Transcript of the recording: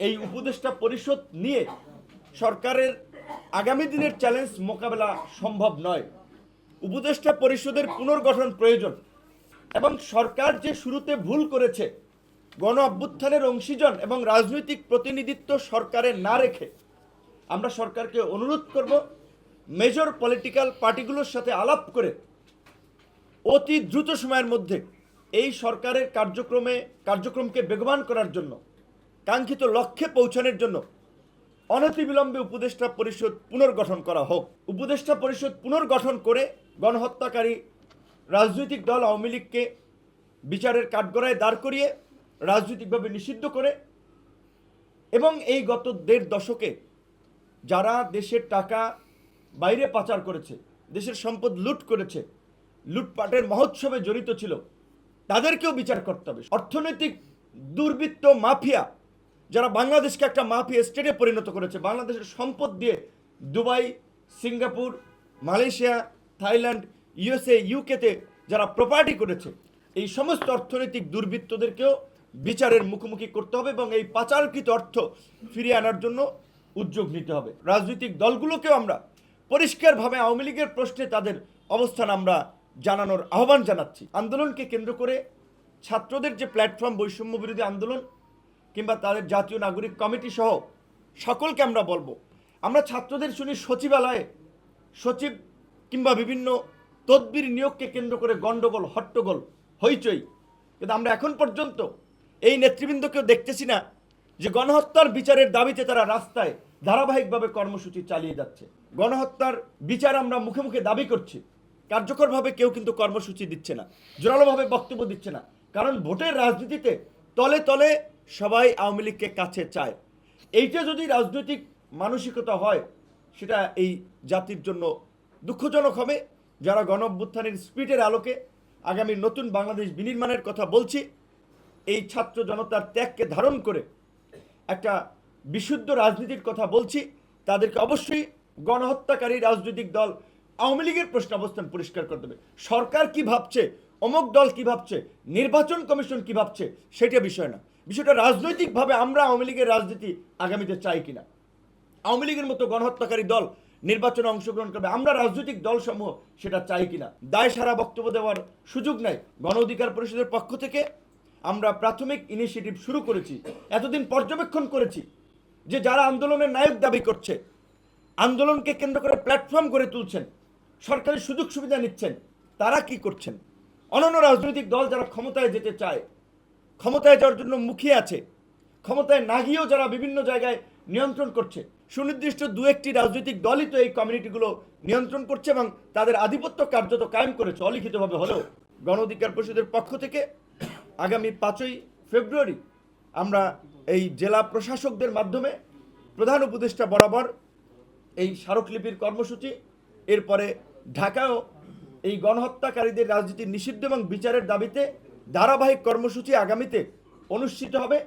এই উপদেষ্টা পরিষদ নিয়ে সরকারের আগামী দিনের চ্যালেঞ্জ মোকাবেলা সম্ভব নয়। উপদেষ্টা পরিষদের পুনর্গঠন প্রয়োজন এবং সরকার যে শুরুতে ভুল করেছে, গণ অভ্যুত্থানের অংশীজন এবং রাজনৈতিক প্রতিনিধিত্ব সরকারে না রেখে আমরা সরকারকে অনুরোধ করব মেজর পলিটিক্যাল পার্টিগুলোর সাথে আলাপ করে অতি দ্রুত সময়ের মধ্যে এই সরকারের কার্যক্রমকে বেগবান করার জন্য, কাঙ্ক্ষিত লক্ষ্যে পৌঁছানোর জন্য অনতিবিলম্বে উপদেষ্টা পরিষদ পুনর্গঠন করা হোক। উপদেষ্টা পরিষদ পুনর্গঠন করে গণহত্যাকারী রাজনৈতিক দল আওয়ামী লীগকে বিচারের কাঠগড়ায় দাঁড় করিয়ে রাজনৈতিকভাবে নিষিদ্ধ করে এবং এই গত 1.5 দশকে যারা দেশের টাকা বাইরে পাচার করেছে, দেশের সম্পদ লুট করেছে, লুটপাটের মহোৎসবে জড়িত ছিল, তাদেরকেও বিচার করতে হবে। অর্থনৈতিক দুর্বৃত্ত মাফিয়া যারা বাংলাদেশকে একটা মাফিয়া স্টেটে পরিণত করেছে, বাংলাদেশের সম্পদ দিয়ে Dubai, Singapore, Malaysia, Thailand, USA, ইউকেতে যারা প্রপার্টি করেছে, এই সমস্ত অর্থনৈতিক দুর্বৃত্তদেরকেও বিচারের মুখোমুখি করতে হবে এবং এই পাচারকৃত অর্থ ফিরিয়ে আনার জন্য উদ্যোগ নিতে হবে। রাজনৈতিক দলগুলোকেও আমরা পরিষ্কারভাবে আওয়ামী লীগের প্রশ্নে তাদের অবস্থান আমরা জানানোর আহ্বান জানাচ্ছি। আন্দোলনকে কেন্দ্র করে ছাত্রদের যে প্ল্যাটফর্ম, বৈষম্য বিরোধী আন্দোলন কিংবা তাদের জাতীয় নাগরিক কমিটি সহ সকলকে আমরা বলবো, আমরা ছাত্রদের শুনি সচিবালয়ে সচিব কিংবা বিভিন্ন তদবির নিয়োগকে কেন্দ্র করে গণ্ডগোল, হট্টগোল, হইচই, কিন্তু আমরা এখন পর্যন্ত এই নেতৃবৃন্দকেও দেখতেছি না যে গণহত্যার বিচারের দাবিতে তারা রাস্তায় ধারাবাহিকভাবে কর্মসূচি চালিয়ে যাচ্ছে। গণহত্যার বিচার আমরা মুখে মুখে দাবি করছি, কার্যকরভাবে কেউ কিন্তু কর্মসূচি দিচ্ছে না, জোরালোভাবে বক্তব্য দিচ্ছে না। কারণ ভোটের রাজনীতিতে তলে তলে সবাই আওয়ামী লীগকে কাছে চায়। এইটা যদি রাজনৈতিক মানসিকতা হয়, সেটা এই জাতির জন্য দুঃখজনক হবে। যারা গণ অভ্যুত্থানের স্পিরিটের আলোকে আগামী নতুন বাংলাদেশ বিনির্মাণের কথা বলছি, এই ছাত্র জনতার ত্যাগকে ধারণ করে একটা বিশুদ্ধ রাজনীতির কথা বলছি, তাদেরকে অবশ্যই গণহত্যাকারী রাজনৈতিক দল আওয়ামী লীগের প্রশ্ন অবস্থান পরিষ্কার করতে হবে। সরকার কি ভাবছে, অমুক দল কি ভাবছে, নির্বাচন কমিশন কি ভাবছে, সেটা বিষয় না। বিষয়টা রাজনৈতিকভাবে আমরা আওয়ামী লীগের রাজনীতি আগামীতে চাই কিনা, আওয়ামী লীগের মতো গণহত্যাকারী দল নির্বাচনে অংশগ্রহণ করবে, আমরা রাজনৈতিক দলসমূহ সেটা চাই কিনা। দায় সারা বক্তব্য দেওয়ার সুযোগ নাই। গণ অধিকার পরিষদের পক্ষ থেকে আমরা প্রাথমিক ইনিশিয়েটিভ শুরু করেছি। এতদিন পর্যবেক্ষণ করেছি যে যারা আন্দোলনের নায়ক দাবি করছে, আন্দোলনকে কেন্দ্র করে প্ল্যাটফর্ম গড়ে তুলছেন, সরকারি সুযোগ সুবিধা নিচ্ছেন, তারা কি করছেন। অন্যান্য রাজনৈতিক দল যারা ক্ষমতায় যেতে চায়, ক্ষমতায় যাওয়ার জন্য মুখিয়ে আছে, ক্ষমতায় না গিয়েও যারা বিভিন্ন জায়গায় নিয়ন্ত্রণ করছে, সুনির্দিষ্ট 2-1টি রাজনৈতিক দলই তো এই কমিউনিটিগুলো নিয়ন্ত্রণ করছে এবং তাদের আধিপত্য কার্যত কায়েম করেছে অলিখিতভাবে হলেও। গণ অধিকার পরিষদের পক্ষ থেকে আগামী 5ই ফেব্রুয়ারি আমরা এই জেলা প্রশাসকদের মাধ্যমে প্রধান উপদেষ্টা বরাবর এই স্মারকলিপির কর্মসূচি, এরপরে ঢাকায়ও এই গণহত্যাকারীদের রাজনীতি নিষিদ্ধ এবং বিচারের দাবিতে ধারাবাহিক কর্মসূচি আগামীতে অনুষ্ঠিত হবে।